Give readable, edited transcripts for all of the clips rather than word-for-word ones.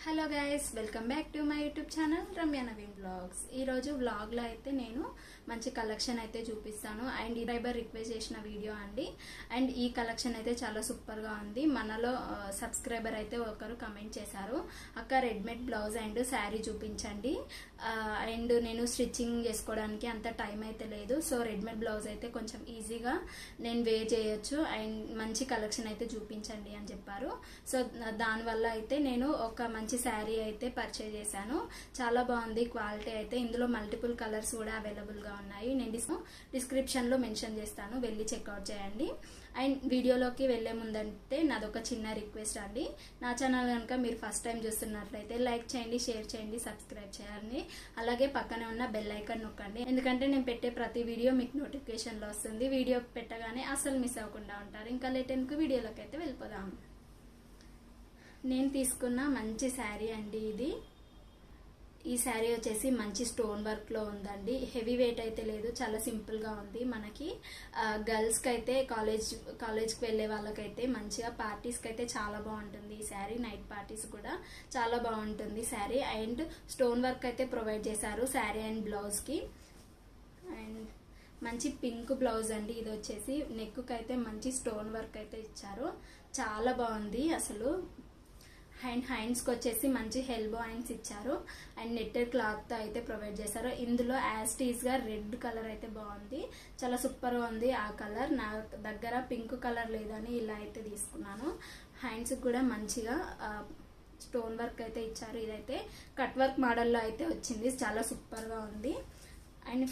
Hello guys, welcome back to my YouTube channel Ramya Naveen blogs. ఈరోజు వ్లాగ్లో అయితే నేను మంచి కలెక్షన్ అయితే చూపిస్తాను. అండ్ ఈ డ్రైవర్ రిక్వెస్ట్ చేసిన వీడియో అండి. అండ్ ఈ కలెక్షన్ అయితే చాలా సూపర్గా ఉంది. మనలో సబ్స్క్రైబర్ అయితే ఒకరు కమెంట్ చేశారు, అక్క రెడీమేడ్ బ్లౌజ్ అండ్ శారీ చూపించండి. అండ్ నేను స్టిచ్చింగ్ చేసుకోవడానికి అంత టైం అయితే లేదు, సో రెడీమేడ్ బ్లౌజ్ అయితే కొంచెం ఈజీగా నేను వేర్ చేయొచ్చు అండ్ మంచి కలెక్షన్ అయితే చూపించండి అని చెప్పారు. సో దానివల్ల అయితే నేను ఒక మంచి శారీ అయితే పర్చేజ్ చేశాను. చాలా బాగుంది క్వాలిటీ అయితే. ఇందులో మల్టిపుల్ కలర్స్ కూడా అవైలబుల్గా ఉన్నాయి. నేను డిస్క్రిప్షన్లో మెన్షన్ చేస్తాను, వెళ్ళి చెక్అవుట్ చేయండి. అండ్ వీడియోలోకి వెళ్ళే ముందంటే నాదొక చిన్న రిక్వెస్ట్ అండి. నా ఛానల్ కనుక మీరు ఫస్ట్ టైం చూస్తున్నట్లయితే లైక్ చేయండి, షేర్ చేయండి, సబ్స్క్రైబ్ చేయండి. అలాగే పక్కనే ఉన్న బెల్ ఐకాన్ నొక్కండి, ఎందుకంటే నేను పెట్టే ప్రతి వీడియో మీకు నోటిఫికేషన్లో వస్తుంది. వీడియో పెట్టగానే అసలు మిస్ అవ్వకుండా ఉంటారు. ఇంకా లేట్ ఎందుకు, వీడియోలోకి అయితే వెళ్ళిపోదాం. నేను తీసుకున్న మంచి శారీ అండి ఇది. ఈ శారీ వచ్చేసి మంచి స్టోన్ వర్క్లో ఉందండి. హెవీ వెయిట్ అయితే లేదు, చాలా సింపుల్గా ఉంది. మనకి గర్ల్స్కి అయితే కాలేజ్కి వెళ్ళే వాళ్ళకైతే మంచిగా పార్టీస్కి అయితే చాలా బాగుంటుంది ఈ శారీ. నైట్ పార్టీస్ కూడా చాలా బాగుంటుంది శారీ. అండ్ స్టోన్ వర్క్ అయితే ప్రొవైడ్ చేశారు శారీ అండ్ బ్లౌజ్కి. అండ్ మంచి పింక్ బ్లౌజ్ అండి ఇది వచ్చేసి. నెక్కి అయితే మంచి స్టోన్ వర్క్ అయితే ఇచ్చారు, చాలా బాగుంది అసలు. హ్యాండ్స్కి వచ్చేసి మంచి ఎల్బో హ్యాండ్స్ ఇచ్చారు అండ్ నెట్టెడ్ క్లాత్ అయితే ప్రొవైడ్ చేశారు. ఇందులో యాస్టీస్గా రెడ్ కలర్ అయితే బాగుంది, చాలా సూపర్గా ఉంది ఆ కలర్. నా దగ్గర పింక్ కలర్ లేదని ఇలా అయితే తీసుకున్నాను. హ్యాండ్స్కి కూడా మంచిగా స్టోన్ వర్క్ అయితే ఇచ్చారు. ఇదైతే కట్ వర్క్ మోడల్లో అయితే వచ్చింది, చాలా సూపర్గా ఉంది. అండ్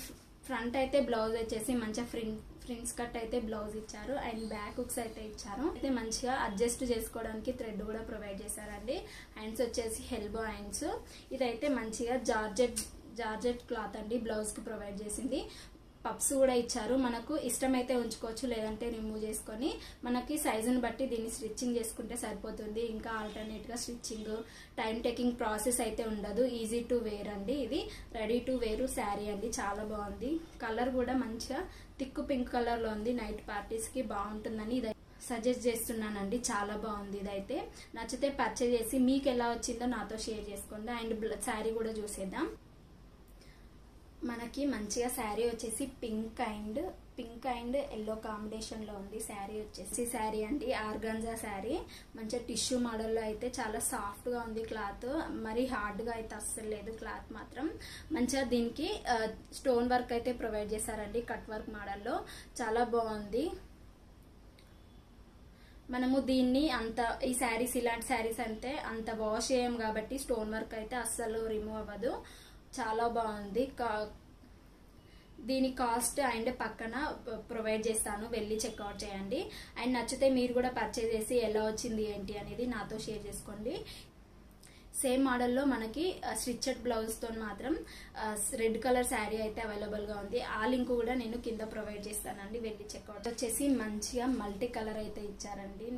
ఫ్రంట్ అయితే బ్లౌజ్ వచ్చేసి మంచిగా ఫ్రిన్స్ కట్ అయితే బ్లౌజ్ ఇచ్చారు అండ్ బ్యాక్ హుక్స్ అయితే ఇచ్చారు. అయితే మంచిగా అడ్జస్ట్ చేసుకోవడానికి థ్రెడ్ కూడా ప్రొవైడ్ చేశారండి. హ్యాండ్స్ వచ్చేసి ఎల్బో హ్యాండ్స్. ఇదైతే మంచిగా జార్జెట్ క్లాత్ అండి బ్లౌజ్కి ప్రొవైడ్ చేసింది. పప్స్ కూడా ఇచ్చారు, మనకు ఇష్టమైతే ఉంచుకోవచ్చు, లేదంటే రిమూవ్ చేసుకొని మనకి సైజుని బట్టి దీన్ని స్టిచ్చింగ్ చేసుకుంటే సరిపోతుంది. ఇంకా ఆల్టర్నేట్గా స్టిచ్చింగ్ టైం టేకింగ్ ప్రాసెస్ అయితే ఉండదు. ఈజీ టు వేర్ అండి ఇది. రెడీ టు వేర్ శారీ అండి, చాలా బాగుంది. కలర్ కూడా మంచిగా థిక్ పింక్ కలర్లో ఉంది. నైట్ పార్టీస్కి బాగుంటుందని ఇది సజెస్ట్ చేస్తున్నానండి, చాలా బాగుంది. ఇదైతే నచ్చితే పర్చేజ్ చేసి మీకు ఎలా వచ్చిందో నాతో షేర్ చేసుకోండి. అండ్ శారీ కూడా చూసేద్దాం. మనకి మంచిగా శారీ వచ్చేసి పింక్ అండ్ ఎల్లో కాంబినేషన్లో ఉంది. శారీ వచ్చేసి శారీ అండి ఆర్గాన్జా శారీ. మంచిగా టిష్యూ మోడల్లో అయితే చాలా సాఫ్ట్గా ఉంది క్లాత్, మరి హార్డ్గా అయితే అస్సలు లేదు క్లాత్ మాత్రం. మంచిగా దీనికి స్టోన్ వర్క్ అయితే ప్రొవైడ్ చేశారండి కట్ వర్క్ మోడల్లో, చాలా బాగుంది. మనము దీన్ని ఈ శారీస్, ఇలాంటి శారీస్ అంటే అంత వాష్ చేయం కాబట్టి స్టోన్ వర్క్ అయితే అస్సలు రిమూవ్ అవ్వదు, చాలా బాగుంది. దీని కాస్ట్ అండ్ పక్కన ప్రొవైడ్ చేస్తాను, వెళ్ళి చెక్అవుట్ చేయండి. అండ్ నచ్చితే మీరు కూడా పర్చేజ్ చేసి ఎలా వచ్చింది ఏంటి అనేది నాతో షేర్ చేసుకోండి. సేమ్ మోడల్లో మనకి స్టిచ్చెడ్ బ్లౌజ్తో మాత్రం రెడ్ కలర్ శారీ అయితే అవైలబుల్గా ఉంది. ఆ లింక్ కూడా నేను కింద ప్రొవైడ్ చేస్తానండి, వెళ్ళి చెక్అవుట్. వచ్చేసి మంచిగా మల్టీ కలర్ అయితే ఇచ్చారండి,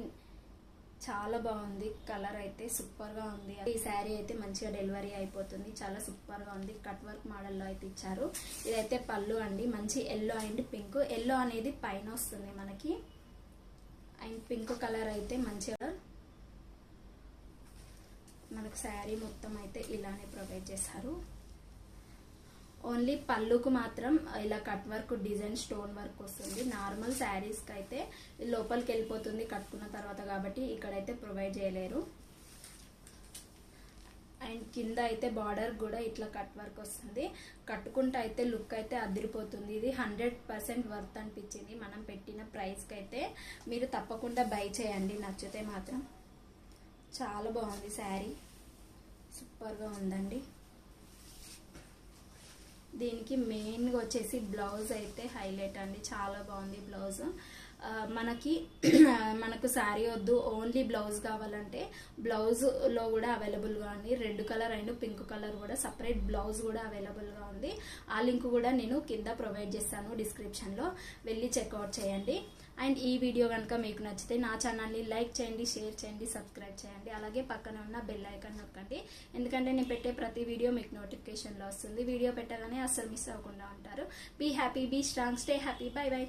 చాలా బాగుంది. కలర్ అయితే సూపర్గా ఉంది. ఈ శారీ అయితే మంచిగా డెలివరీ అయిపోతుంది, చాలా సూపర్గా ఉంది. కట్ వర్క్ మోడల్లో అయితే ఇచ్చారు. ఇదైతే పళ్ళు అండి, మంచి ఎల్లో అండ్ పింక్. ఎల్లో అనేది పైన వస్తుంది మనకి, అండ్ పింక్ కలర్ అయితే మంచిగా మనకు శారీ మొత్తం అయితే ఇలానే ప్రొవైడ్ చేశారు. ఓన్లీ పళ్ళుకు మాత్రం ఇలా cut work design stone work వస్తుంది. నార్మల్ శారీస్కి అయితే లోపలికి వెళ్ళిపోతుంది కట్టుకున్న తర్వాత, కాబట్టి ఇక్కడైతే ప్రొవైడ్ చేయలేరు. అండ్ కింద అయితే బార్డర్ కూడా ఇట్లా కట్ వర్క్ వస్తుంది. కట్టుకుంటే అయితే లుక్ అయితే అదిరిపోతుంది. ఇది 100% వర్త్ అనిపించింది మనం పెట్టిన ప్రైస్కి అయితే. మీరు తప్పకుండా బై చేయండి నచ్చితే మాత్రం. చాలా బాగుంది శారీ, సూపర్గా ఉందండి. దీనికి మెయిన్గా వచ్చేసి బ్లౌజ్ అయితే హైలైట్ అండి, చాలా బాగుంది బ్లౌజ్. మనకు శారీ వద్దు, ఓన్లీ బ్లౌజ్ కావాలంటే బ్లౌజ్లో కూడా అవైలబుల్గా ఉంది. Red colour and pink colour కూడా సపరేట్ బ్లౌజ్ కూడా అవైలబుల్గా ఉంది. ఆ లింక్ కూడా నేను కింద ప్రొవైడ్ చేస్తాను డిస్క్రిప్షన్లో, వెళ్ళి చెక్అవుట్ చేయండి. అండ్ ఈ వీడియో కనుక మీకు నచ్చితే నా ఛానల్ని లైక్ చేయండి, షేర్ చేయండి, సబ్స్క్రైబ్ చేయండి. అలాగే పక్కన ఉన్న బెల్ ఐకాన్ నొక్కండి, ఎందుకంటే నేను పెట్టే ప్రతి వీడియో మీకు నోటిఫికేషన్లో వస్తుంది. వీడియో పెట్టగానే అస్సలు మిస్ అవ్వకుండా ఉంటారు. Be happy, be strong, stay happy. Bye by.